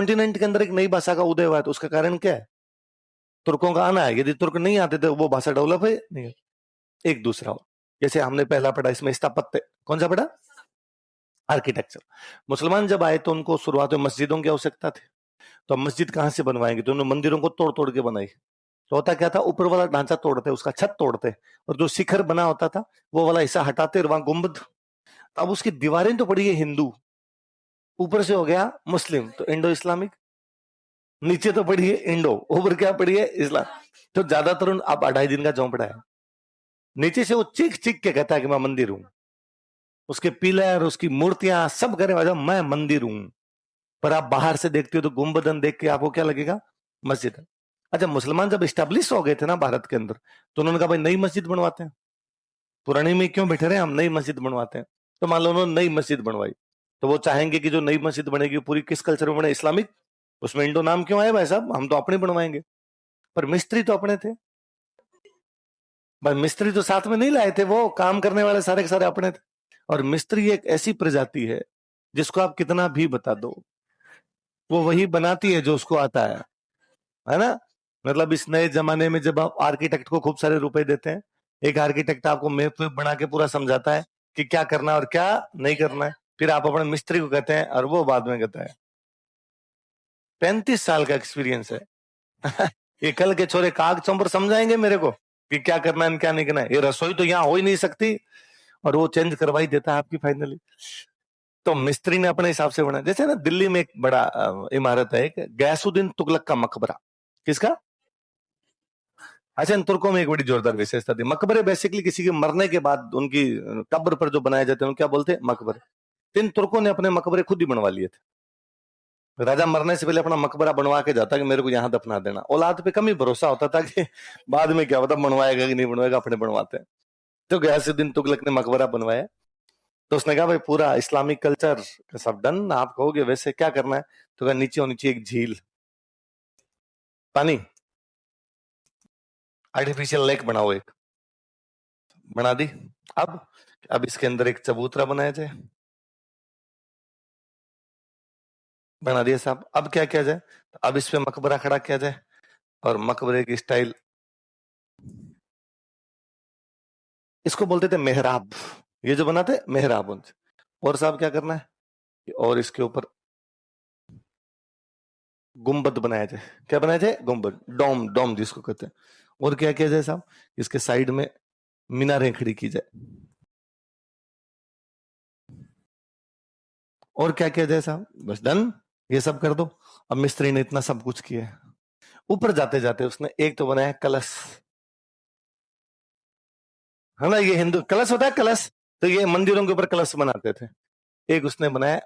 Continent के अंदर एक नई भाषा का उदय हुआ है, तो उसका कारण क्या है? तुर्कों का आना है। यदि तुर्क नहीं आते तो वो भाषा डेवलप है नहीं है। एक दूसरा हो, जैसे हमने पहला पढ़ा इसमें स्थापत्य, कौन सा पढ़ा? आर्किटेक्चर। मुसलमान जब आए तो उनको शुरुआत में मस्जिदों की आवश्यकता थी, तो अब मस्जिद कहां से बनवाएंगे? तो उन्होंने मंदिरों को तोड़ तोड़ के बनाई। तो होता क्या था, ऊपर वाला ढांचा तोड़ते, उसका छत तोड़ते, और जो शिखर बना होता था वो वाला हिस्सा हटाते, और वहां गुंबद। अब उसकी दीवारें तो पड़ी है हिंदू, ऊपर से हो गया मुस्लिम, तो इंडो इस्लामिक। नीचे तो पड़ी है इंडो, ऊपर क्या पड़ी है? इस्लाम। तो ज्यादातर अब 2.5 दिन का झोंपड़ा है। नीचे से वो चीख चीख के कहता है कि मैं मंदिर हूं, उसके पिलर, उसकी मूर्तियां सब करे वजह मैं मंदिर हूं। पर आप बाहर से देखते हो तो गुंबदन देख के आपको क्या लगेगा? मस्जिद है। अच्छा, मुसलमान जब स्टैब्लिश हो गए थे ना भारत के अंदर, तो उन्होंने कहा भाई नई मस्जिद बनवाते हैं, पुरानी में क्यों बैठे रहे, हम नई मस्जिद बनवाते हैं। तो मान लो उन्होंने नई मस्जिद बनवाई, तो वो चाहेंगे कि जो नई मस्जिद बनेगी पूरी किस कल्चर में बने? इस्लामिक। उसमें इंडो नाम क्यों आया भाई साहब? हम तो अपने बनवाएंगे। पर मिस्त्री तो अपने थे भाई, मिस्त्री तो साथ में नहीं लाए थे, वो काम करने वाले सारे के सारे अपने थे। और मिस्त्री एक ऐसी प्रजाति है जिसको आप कितना भी बता दो, वो वही बनाती है जो उसको आता है ना? मतलब इस नए जमाने में जब आप आर्किटेक्ट को खूब सारे रुपए देते हैं, एक आर्किटेक्ट आपको मैप वेप बना के पूरा समझाता है कि क्या करना है और क्या नहीं करना है, फिर आप अपने मिस्त्री को कहते हैं और वो बाद में कहता है 35 साल का एक्सपीरियंस है। ये कल के छोरे काग चौंपर समझाएंगे मेरे को कि क्या करना है क्या नहीं करना है? ये रसोई तो यहाँ हो ही नहीं सकती, और वो चेंज करवाई देता है आपकी फाइनली। तो मिस्त्री ने अपने हिसाब से बनाया। जैसे ना दिल्ली में एक बड़ा इमारत है, एक गैसुद्दीन तुगलक का मकबरा। किसका? अच्छा, इन तुर्कों में एक बड़ी जोरदार विशेषता थी, मकबरे बेसिकली किसी के मरने के बाद उनकी कब्र पर जो बनाए जाते हैं क्या बोलते हैं? मकबरे। तो इन तुर्कों ने अपने मकबरे खुद ही बनवा लिए थे। राजा मरने से पहले अपना मकबरा बनवा के जाता कि मेरे को यहां दफना देना। औलाद पे कम ही भरोसा होता था कि बाद में क्या पता बनवाएगा कि नहीं बनवाएगा, अपने बनवाते हैं। तो गयासुद्दीन तुगलक ने मकबरा बनवाया। तो उसने कहा भाई पूरा इस्लामिक कल्चर सब डन, आप कहोगे वैसे क्या करना है? तो कहा नीचे और नीचे एक झील, पानी, आर्टिफिशियल लेक बनाओ, एक बना दी। अब अब इसके अंदर एक चबूतरा बनाया जाए, बना दिया साहब। अब क्या किया जाए? अब इस पे मकबरा खड़ा किया जाए, और मकबरे की स्टाइल, इसको बोलते थे मेहराब। ये जो बनाते मेहराब उनसे। और साहब क्या करना है? और इसके ऊपर गुंबद बनाया जाए। क्या बनाया जाए? गुंबद, डोम, डोम जिसको कहते हैं। और क्या किया जाए साहब? इसके साइड में मीनारें खड़ी की जाए। और क्या किया जाए साहब? बस डन, ये सब कर दो। अब मिस्त्री ने इतना सब कुछ किया है। ऊपर जाते जाते उसने एक तो बनाया कलश, है ना? ये हिंदू कलश होता है, कलश। तो ये मंदिरों के ऊपर कलश बनाते थे। एक उसने बनाया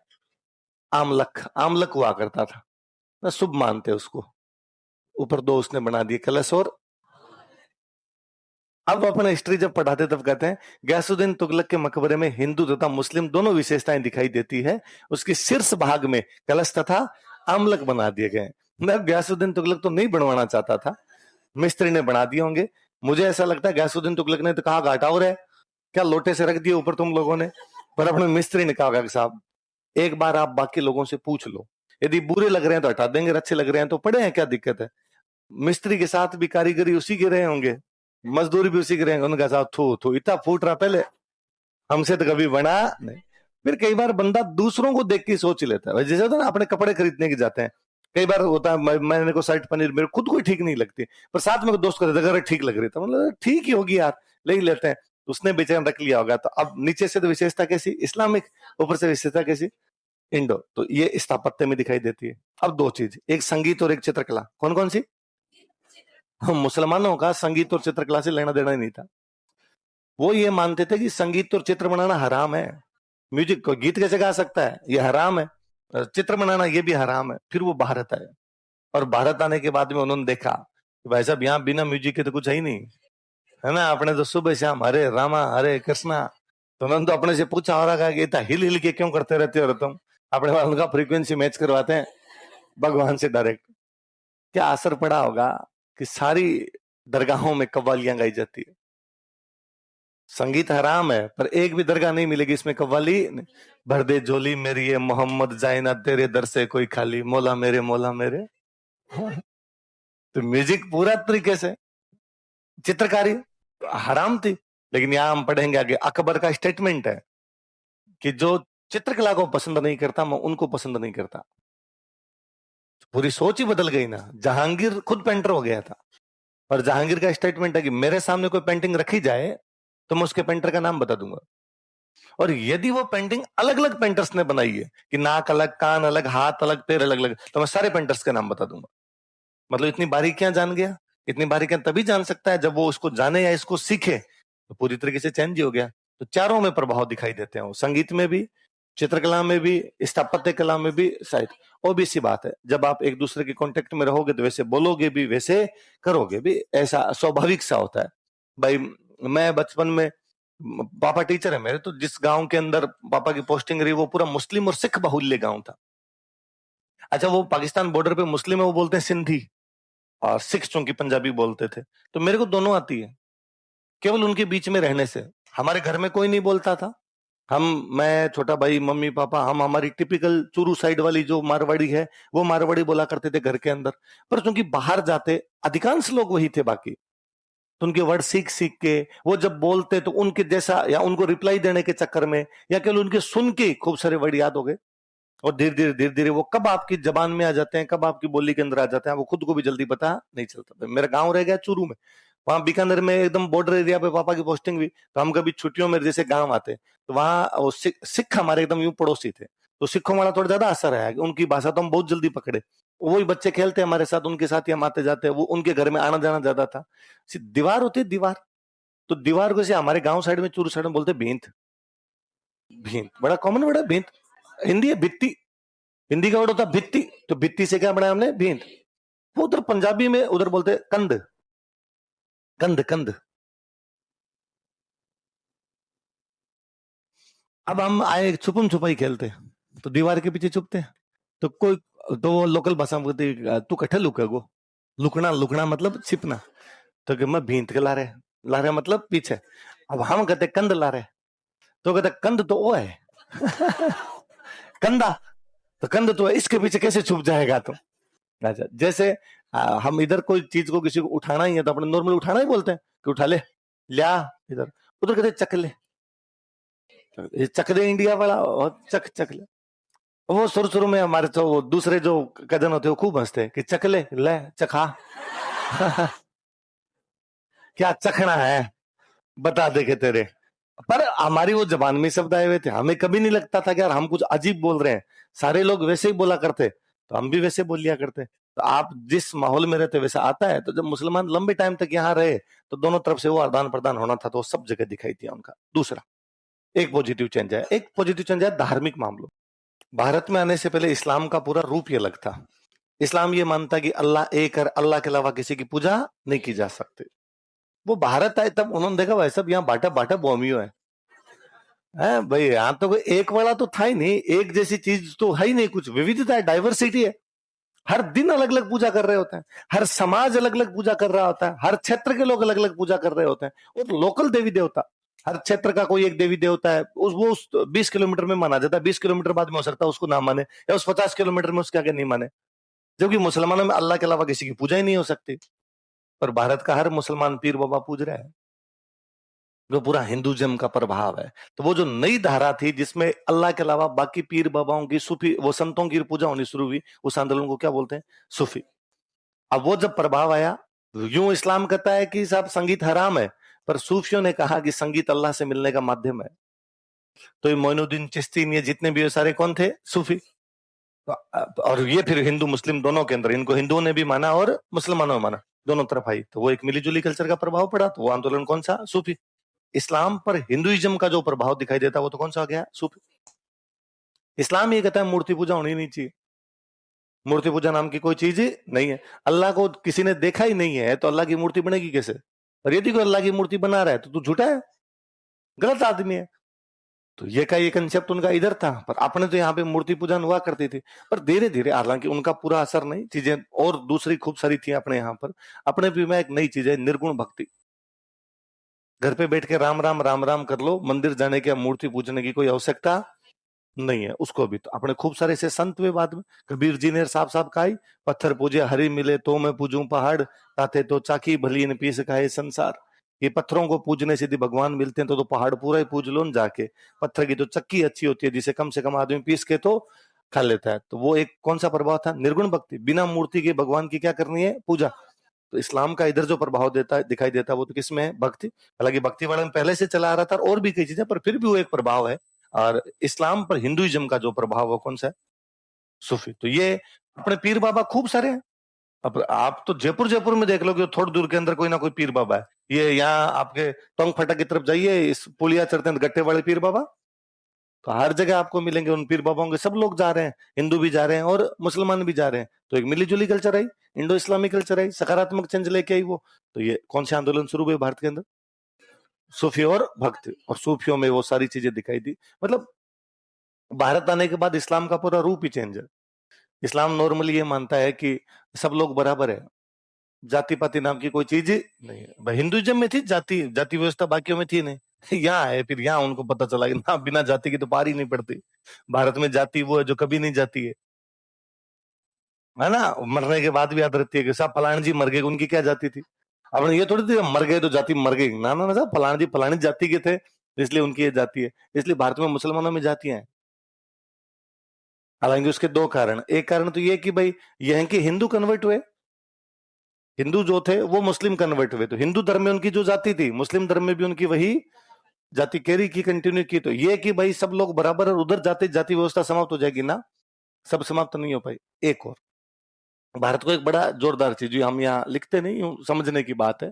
आमलक, आमलक हुआ करता था ना, शुभ मानते उसको। ऊपर दो उसने बना दिए कलश। और अब अपना हिस्ट्री जब पढ़ाते तब कहते हैं गयासुद्दीन तुगलक के मकबरे में हिंदू तथा मुस्लिम दोनों विशेषताएं दिखाई देती है। उसके शीर्ष भाग में कलश तथा आमलक बना दिए गए। मतलब गयासुद्दीन तुगलक तो नहीं बनवाना चाहता था, मिस्त्री ने बना दिए होंगे। मुझे ऐसा लगता है गयासुद्दीन तुगलक ने तो कहा घाटा हो रहा है क्या, लोटे से रख दिए ऊपर तुम लोगों ने। पर अपने मिस्त्री ने कहा कि साहब एक बार आप बाकी लोगों से पूछ लो, यदि बुरे लग रहे हैं तो हटा देंगे, अच्छे लग रहे हैं तो पड़े हैं, क्या दिक्कत है? मिस्त्री के साथ भी कारीगरी उसी के रहे होंगे, मजदूर भी उसी के रहेंगे। उनका साहब थू थू इतना फूट रहा पहले, हमसे तो कभी बना नहीं। फिर कई बार बंदा दूसरों को देख के सोच लेता है, जैसे होता है ना अपने कपड़े खरीदने के जाते हैं, कई बार होता है मैंने को शर्ट पनीर मेरे खुद को ठीक नहीं लगती, पर साथ में दोस्त कहते अगर ठीक लग रही था, मतलब ठीक ही होगी यार, ले ही लेते हैं। उसने बेचारा रख लिया होगा। तो अब नीचे से तो विशेषता कैसी? इस्लामिक। ऊपर से विशेषता कैसी? इंडो। तो ये स्थापत्य में दिखाई देती है। अब दो चीज, एक संगीत और एक चित्रकला। कौन कौन सी? हम मुसलमानों का संगीत और चित्रकला से लेना देना ही नहीं था। वो ये मानते थे कि संगीत और चित्र बनाना हराम है। म्यूजिक को गीत कैसे गा सकता है, ये हराम है। चित्र बनाना ये भी हराम है। फिर वो भारत आए, और भारत आने के बाद में उन्होंने देखा कि भाई साहब यहाँ बिना म्यूजिक के तो कुछ है ही नहीं, है ना? अपने तो सुबह शाम हरे रामा हरे कृष्णा। तो उन्होंने तो अपने से पूछा हो रहा कि हिल हिल के क्यों करते रहते हो तुम? अपने उनका फ्रीक्वेंसी मैच करवाते हैं भगवान से डायरेक्ट। क्या असर पड़ा होगा कि सारी दरगाहों में कव्वालियां गाई जाती है, संगीत हराम है, पर एक भी दरगाह नहीं मिलेगी इसमें कव्वाली भर दे झोली मेरी ये मोहम्मद जाए ना तेरे दर से कोई खाली, मौला मेरे मौला मेरे। तो म्यूजिक पूरा तरीके से चित्रकारी हराम थी। लेकिन यहां हम पढ़ेंगे आगे, अकबर का स्टेटमेंट है कि जो चित्रकला को पसंद नहीं करता मैं उनको पसंद नहीं करता। पूरी सोच ही बदल गई ना। जहांगीर खुद पेंटर हो गया था, और जहांगीर का स्टेटमेंट है कि मेरे सामने कोई पेंटिंग रखी जाए तो मैं उसके पेंटर का नाम बता दूंगा, और यदि वो पेंटिंग अलग अलग पेंटर्स ने बनाई है कि नाक अलग, कान अलग, हाथ अलग, पैर अलग अलग, तो मैं सारे पेंटर्स के नाम बता दूंगा। मतलब इतनी बारीकियां जान गया। इतनी बारीकियां तभी जान सकता है जब वो उसको जाने या इसको सीखे, तो पूरी तरीके से चेंज हो गया। तो चारों में प्रभाव दिखाई देते हैं, संगीत में भी, चित्रकला में भी, स्थापत्य कला में भी, साहित्य। और भी सी बात है, जब आप एक दूसरे के कांटेक्ट में रहोगे तो वैसे बोलोगे भी, वैसे करोगे भी, ऐसा स्वाभाविक सा होता है। भाई मैं बचपन में, पापा टीचर है मेरे, तो जिस गांव के अंदर पापा की पोस्टिंग रही वो पूरा मुस्लिम और सिख बाहुल्य गांव था। अच्छा, वो पाकिस्तान बॉर्डर पे मुस्लिम है वो बोलते हैं सिंधी, और सिख चूंकि पंजाबी बोलते थे। तो मेरे को दोनों आती है, केवल उनके बीच में रहने से। हमारे घर में कोई नहीं बोलता था। हम, मैं, छोटा भाई, मम्मी पापा, हम हमारी टिपिकल चूरू साइड वाली जो मारवाड़ी है वो मारवाड़ी बोला करते थे घर के अंदर। पर चूंकि बाहर जाते अधिकांश लोग वही थे बाकी, तो उनके वर्ड सीख सीख के वो जब बोलते तो उनके जैसा, या उनको रिप्लाई देने के चक्कर में, या केवल उनके सुन के खूब सारे वर्ड याद हो गए। और धीरे धीरे वो कब आपकी जबान में आ जाते हैं, कब आपकी बोली के अंदर आ जाते हैं, वो खुद को भी जल्दी पता नहीं चलता। मेरा गांव रह गया चूरू में, वहां बीकानेर में एकदम बॉर्डर एरिया पे पापा की पोस्टिंग हुई। तो हम कभी छुट्टियों में जैसे गांव आते, तो वहां वो सिख हमारे एकदम यूं पड़ोसी थे, तो सिखों वाला थोड़ा ज्यादा असर है, उनकी भाषा तो हम बहुत जल्दी पकड़े। वही बच्चे खेलते हमारे साथ, उनके साथ ही हम आते जाते, वो उनके घर में आना जाना ज्यादा था। दीवार होती है दीवार, तो दीवार को से हमारे गांव साइड में, चूरू साइड में बोलते भींत। भींत बड़ा कॉमन वर्ड है, भींत। हिंदी है भित्ती, हिंदी का वर्ड होता है भित्ती, तो भित्ती से क्या बनाया हमने, भींत। वो उधर पंजाबी में उधर बोलते कंध, कंध कंध। अब हम आए छुपम छुपाई खेलते, तो दीवार के पीछे छुपते, तो कोई, तो वो लोकल भाषा में बोलती तू कट्ठे लुका गो। लुकना, लुकना मतलब छिपना। तो कि मैं भींत के ला रहे मतलब पीछे। अब हम कहते कंध ला रहे, तो कहते कंध तो वो है कंधा, तो कंध तो है, इसके पीछे कैसे छुप जाएगा तो। अच्छा, जैसे हम इधर कोई चीज को किसी को उठाना ही है तो अपने नॉर्मल उठाना ही बोलते हैं कि उठा ले, लिया इधर। उधर कहते चक ले, ये चक दे इंडिया वाला, और चक चक ले। वो शुरू शुरू में हमारे तो वो दूसरे जो कजन होते हैं वो खूब हंसते हैं कि चक ले चखा क्या चखना है, बता दे के तेरे। पर हमारी वो जबान में शब्द आए हुए थे, हमें कभी नहीं लगता था कि यार हम कुछ अजीब बोल रहे हैं। सारे लोग वैसे ही बोला करते, तो हम भी वैसे बोल लिया करते। तो आप जिस माहौल में रहते वैसा आता है। तो जब मुसलमान लंबे टाइम तक यहाँ रहे, तो दोनों तरफ से वो आदान प्रदान होना था, तो वो सब जगह दिखाई दिया उनका। दूसरा एक पॉजिटिव चेंज है, एक पॉजिटिव चेंज है धार्मिक मामलों। भारत में आने से पहले इस्लाम का पूरा रूप ही अलग था। इस्लाम ये मानता कि अल्लाह एक है, अल्लाह के अलावा किसी की पूजा नहीं की जा सकती। वो भारत आए तब उन्होंने देखा भाई सब यहाँ बाटा बाटा बोमियो है भाई, यहाँ तो कोई एक वाला तो था ही नहीं, एक जैसी चीज तो है ही नहीं, कुछ विविधता है, डाइवर्सिटी है। हर दिन अलग अलग पूजा कर रहे होते हैं, हर समाज अलग अलग पूजा कर रहा होता है, हर क्षेत्र के लोग अलग अलग पूजा कर रहे होते हैं। और लोकल देवी देवता, हर क्षेत्र का कोई एक देवी देवता है, उस 20 किलोमीटर में माना जाता है, 20 किलोमीटर बाद में हो सकता है उसको ना माने, या उस 50 किलोमीटर में उसके आगे नहीं माने। जबकि मुसलमानों में अल्लाह के अलावा किसी की पूजा ही नहीं हो सकती। पर भारत का हर मुसलमान पीर बाबा पूज रहा है, जो पूरा हिंदुइज्म का प्रभाव है। तो वो जो नई धारा थी जिसमें अल्लाह के अलावा बाकी पीर बाबाओं की, सूफी, वो संतों की पूजा होनी शुरू हुई, उस आंदोलन को क्या बोलते हैं, सूफी। अब वो जब प्रभाव आया, यूं इस्लाम कहता है कि साहब संगीत हराम है, पर सूफियों ने कहा कि संगीत अल्लाह से मिलने का माध्यम है। तो ये मोइनुद्दीन चिश्ती, ये जितने भी सारे कौन थे, सूफी। और ये फिर हिंदू मुस्लिम दोनों के अंदर, इनको हिंदुओं ने भी माना और मुसलमानों ने माना, दोनों तरफ आई। तो वो एक मिलीजुली कल्चर का प्रभाव पड़ा, तो वो आंदोलन कौन सा, सूफी। इस्लाम पर हिंदुइज्म का जो प्रभाव दिखाई देता है वो तो कौन सा आ गया, सूफी। इस्लाम ये कहता है मूर्ति पूजा होनी नहीं चाहिए, मूर्ति पूजा नाम की कोई चीज ही नहीं है। अल्लाह को किसी ने देखा ही नहीं है, तो अल्लाह की मूर्ति बनेगी कैसे। और यदि कोई अल्लाह की मूर्ति बना रहा है तो तू झूठा है, गलत आदमी है। तो ये का ये कंसेप्ट उनका इधर था। पर अपने तो यहाँ पे मूर्ति पूजन हुआ करती थी, पर धीरे धीरे, हालांकि उनका पूरा असर नहीं, चीजें और दूसरी खूब सारी थी अपने यहाँ पर। अपने भी में एक नई चीज है, निर्गुण भक्ति। घर पे बैठ के राम राम राम राम कर लो, मंदिर जाने की, मूर्ति पूजने की कोई आवश्यकता नहीं है। उसको भी तो अपने खूब सारे ऐसे संत हुए बाद में, कबीर जी ने साफ साफ कहा ही, पत्थर पूजे हरि मिले तो मैं पूजूं पहाड़, ताते तो चाकी भली न पीस खाए संसार। ये पत्थरों को पूजने से यदि भगवान मिलते हैं तो पहाड़ पूरा ही पूज लो न जाके। पत्थर की तो चक्की अच्छी होती है जिसे कम से कम आदमी पीस के तो खा लेता है। तो वो एक कौन सा प्रभाव था? निर्गुण भक्ति, बिना मूर्ति के भगवान की क्या करनी है? पूजा। तो इस्लाम का इधर जो प्रभाव देता है, दिखाई देता है, वो तो किसमें है? भक्ति। हालांकि भक्ति वाला में पहले से चला आ रहा था और भी कई चीजें, पर फिर भी वो एक प्रभाव है। और इस्लाम पर हिंदुइज्म का जो प्रभाव है कौन सा है? सूफी। तो ये अपने पीर बाबा खूब सारे हैं। अब आप तो जयपुर जयपुर में देख लो कि थोड़ी दूर के अंदर कोई ना कोई पीर बाबा है। ये यहाँ आपके टोंग फटा की तरफ जाइए, इस पुलिया चढ़ते हैं गट्टे वाले पीर बाबा, तो हर जगह आपको मिलेंगे उन पीर बाबाओं के। सब लोग जा रहे हैं, हिंदू भी जा रहे हैं और मुसलमान भी जा रहे हैं। तो एक मिली जुली कल्चर आई, इंडो इस्लामिक कल्चर आई, सकारात्मक चेंज लेके आई वो। तो ये कौन से आंदोलन शुरू हुए भारत के अंदर? सूफी और भक्त। और सूफियों में वो सारी चीजें दिखाई दी। मतलब भारत आने के बाद इस्लाम का पूरा रूप ही चेंज है। इस्लाम नॉर्मली ये मानता है कि सब लोग बराबर है, जाति पाति नाम की कोई चीज नहीं है। भाई हिंदुइज्म में थी जाति, जाति व्यवस्था बाकियों में थी नहीं। यहाँ है, फिर यहाँ उनको पता चला कि ना, बिना जाति की तो पार ही नहीं पड़ती। भारत में जाति वो है जो कभी नहीं जाती है ना? मरने के बाद भी याद रहती है कि साहब फलान जी मर गए, उनकी क्या जाति थी? अब ये थोड़ी थी मर गए तो जाति मर गई, ना ना ना साहब, फलान जी फलानी जाति के थे इसलिए उनकी ये जाति है। इसलिए भारत में मुसलमानों में जातियां हैं। हालांकि उसके दो कारण, एक कारण तो ये कि भाई यह कि हिंदू कन्वर्ट हुए, हिंदू जो थे वो मुस्लिम कन्वर्ट हुए, तो हिंदू धर्म में उनकी जो जाति थी मुस्लिम धर्म में भी उनकी वही जाति कैरी की, कंटिन्यू की। तो ये कि भाई सब लोग बराबर और उधर जाति जाति व्यवस्था समाप्त हो जाएगी ना, सब समाप्त नहीं हो पाई। एक और भारत को एक बड़ा जोरदार चीज जो हम यहाँ लिखते नहीं, समझने की बात है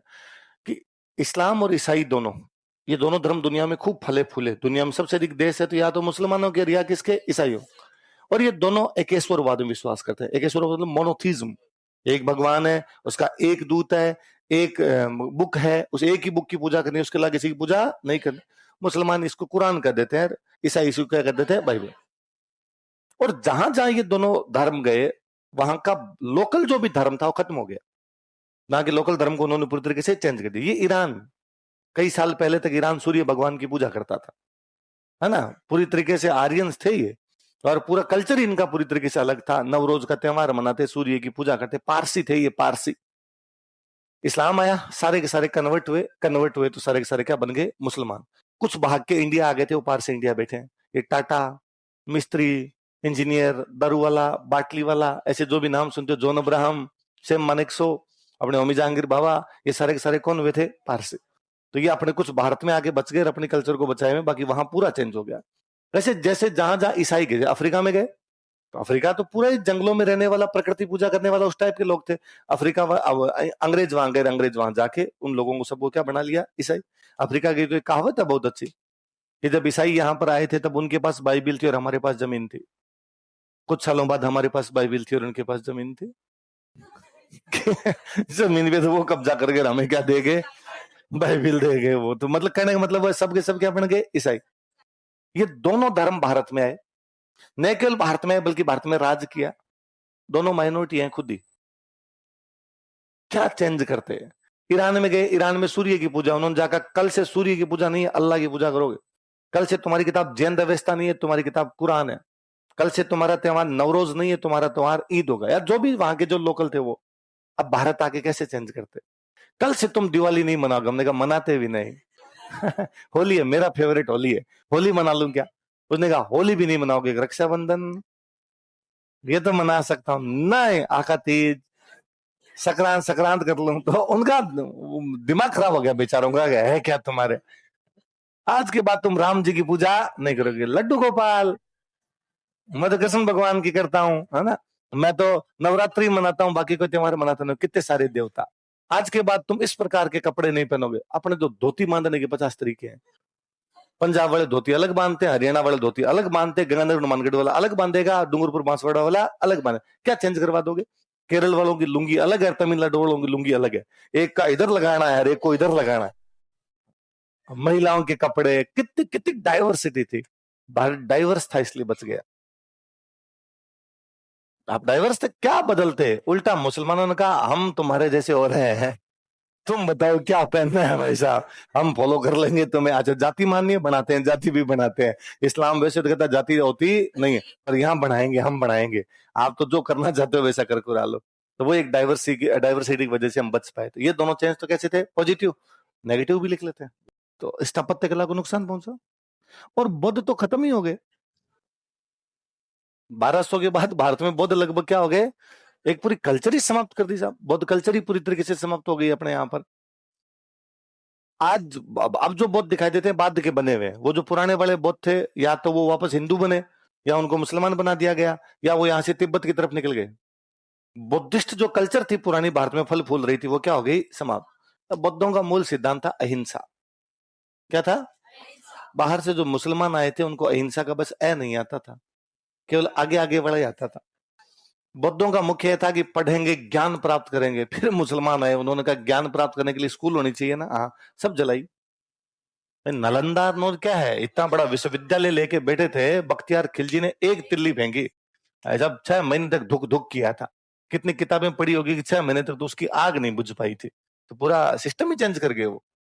कि इस्लाम और ईसाई दोनों, ये दोनों धर्म दुनिया में खूब फले फूले। दुनिया में सबसे अधिक देश है तो या तो मुसलमानों के या किसके? ईसाइयों। और ये दोनों एकेश्वरवाद में विश्वास करते हैं। एकेश्वरवाद मतलब मोनोथीज्म, एक भगवान है, उसका एक दूत है, एक बुक है, उस एक ही बुक की पूजा करनी है, उसके अलावा किसी की पूजा नहीं करनी। मुसलमान इसको कुरान कर देते हैं, ईसाई इसको क्या कर देते हैं? बाइबल। और जहां जहां ये दोनों धर्म गए, वहां का लोकल जो भी धर्म था वो खत्म हो गया। वहां के लोकल धर्म को उन्होंने पूरी तरीके से चेंज कर दिया। ये ईरान, कई साल पहले तक ईरान सूर्य भगवान की पूजा करता था, है ना? पूरी तरीके से आर्यंस थे ये, और पूरा कल्चर इनका पूरी तरीके से अलग था। नवरोज का त्योहार मनाते, सूर्य की पूजा करते, पारसी थे ये, पारसी। इस्लाम आया, सारे के सारे कन्वर्ट हुए तो सारे के सारे क्या बन गए? मुसलमान। कुछ भाग के इंडिया आ गए थे, वो पार से इंडिया बैठे हैं। ये टाटा, मिस्त्री, इंजीनियर, दारू वाला, बाटली वाला, ऐसे जो भी नाम सुनते हो, जॉन अब्राहम, सेम मानेकशॉ, अपने होमी जहांगीर बाबा, ये सारे के सारे कौन हुए थे? पारसी। तो ये अपने कुछ भारत में आगे बच गए, अपने कल्चर को बचाए में, बाकी वहां पूरा चेंज हो गया। वैसे जैसे जहां जहां ईसाई गए, अफ्रीका में गए तो अफ्रीका तो पूरा ही जंगलों में रहने वाला, प्रकृति पूजा करने वाला उस टाइप के लोग थे। अफ्रीका अंग्रेज वहां गए, अंग्रेज वहां जाके उन लोगों को सबको क्या बना लिया? ईसाई। अफ्रीका की तो एक कहावत है बहुत अच्छी कि जब ईसाई यहाँ पर आए थे तब उनके पास बाइबिल थी और हमारे पास जमीन थी। कुछ सालों बाद हमारे पास बाइबिल थी और उनके पास जमीन थी। जमीन पे तो वो कब्जा कर गए, हमें क्या देंगे? बाइबिल दे गए वो। तो मतलब कहने का मतलब है सबके सब क्या बन गए? ईसाई। ये दोनों धर्म भारत में आए, न केवल भारत में बल्कि भारत में राज किया। दोनों माइनॉरिटी हैं खुद ही। क्या चेंज करते हैं? ईरान में गए, ईरान में सूर्य की पूजा, उन्होंने जाकर कल से सूर्य की पूजा नहीं है, अल्लाह की पूजा करोगे। कल से तुम्हारी किताब जैन व्यवस्था नहीं है, तुम्हारी किताब कुरान है। कल से तुम्हारा त्योहार नवरोज नहीं है, तुम्हारा त्योहार ईद होगा। यार जो भी वहां के जो लोकल थे वो अब भारत आके कैसे चेंज करते? कल से तुम दिवाली नहीं मनाओगे, हमने कहा मनाते भी नहीं। होली है, मेरा फेवरेट होली है, होली मना लूं क्या? उसने कहा होली भी नहीं मनाओगे, रक्षाबंधन ये तो मना सकता हूं। नहीं, आका तीज, संक्रांत संक्रांत कर लूं। तो उनका दिमाग खराब हो गया बेचारों का, है क्या तुम्हारे? आज के बाद तुम राम जी की पूजा नहीं करोगे। लड्डू गोपाल, मैं तो कृष्ण भगवान की करता हूँ, है ना? मैं तो नवरात्रि मनाता हूँ, बाकी कोई त्योहार मनाता नहीं। कितने सारे देवता। आज के बाद तुम इस प्रकार के कपड़े नहीं पहनोगे। अपने तो धोती बांधने के 50 तरीके हैं। पंजाब वाले धोती अलग बांधते हैं, हरियाणा वाले धोती अलग बांधते हैं, गंगानगर हनुमानगढ़ वाला अलग बांधेगा, डूंगरपुर बांसवाड़ा वाला अलग बांधे। क्या चेंज करवा दोगे? केरल वालों की लुंगी अलग है, तमिलनाडु वालों की लुंगी अलग है। एक का इधर लगाना है, एक को इधर लगाना है। महिलाओं के कपड़े, कितनी कितनी डाइवर्सिटी थी। भारत डाइवर्स था इसलिए बच गया। आप डाइवर्स थे, क्या बदलते? उल्टा मुसलमानों ने कहा हम तुम्हारे जैसे और हैं। तुम बताओ क्या पहनना है भाई साहब, हम फॉलो कर लेंगे तुम्हें। अच्छा जाति मानिए, बनाते हैं, जाति भी बनाते हैं। इस्लाम वैसे तो कहता है जाति होती नहीं है, पर यहाँ बनाएंगे, हम बनाएंगे। आप तो जो करना चाहते हो वैसा कर करा लो। तो वो एक डाइवर्सिटी की वजह से हम बच पाए। तो ये दोनों चेंज तो कैसे थे, पॉजिटिव। नेगेटिव भी लिख लेते हैं। तो स्थापत्य कला को नुकसान पहुंचा, और बुद्ध तो खत्म ही हो गए। 1200 के बाद भारत में बुद्ध लगभग क्या हो गए, एक पूरी कल्चर ही समाप्त कर दी साहब। बौद्ध कल्चर ही पूरी तरीके से समाप्त हो गई अपने यहाँ पर। आज अब जो बौद्ध दिखाई देते हैं बाद के बने हुए हैं, वो जो पुराने वाले बौद्ध थे, या तो वो वापस हिंदू बने, या उनको मुसलमान बना दिया गया, या वो यहाँ से तिब्बत की तरफ निकल गए। बुद्धिस्ट जो कल्चर थी पुरानी भारत में फल फूल रही थी, वो क्या हो गई, समाप्त। अब बुद्धों का मूल सिद्धांत था अहिंसा। क्या था, बाहर से जो मुसलमान आए थे उनको अहिंसा का बस ए नहीं आता था, केवल आगे आगे बढ़ा जाता था। बुद्धों का मुख्य था कि पढ़ेंगे, ज्ञान प्राप्त करेंगे। फिर मुसलमान आए, उन्होंने कहा ज्ञान प्राप्त करने के लिए स्कूल होनी चाहिए ना, हाँ, सब जलाई। नालंदा नोट क्या है, इतना बड़ा विश्वविद्यालय लेके बैठे थे, बख्तियार खिलजी ने एक तिल्ली फेंकी, जब 6 महीने तक धुक धुक किया था। कितनी किताबें पढ़ी होगी कि 6 महीने तक तो उसकी आग नहीं बुझ पाई थी। तो पूरा सिस्टम ही चेंज कर गए वो।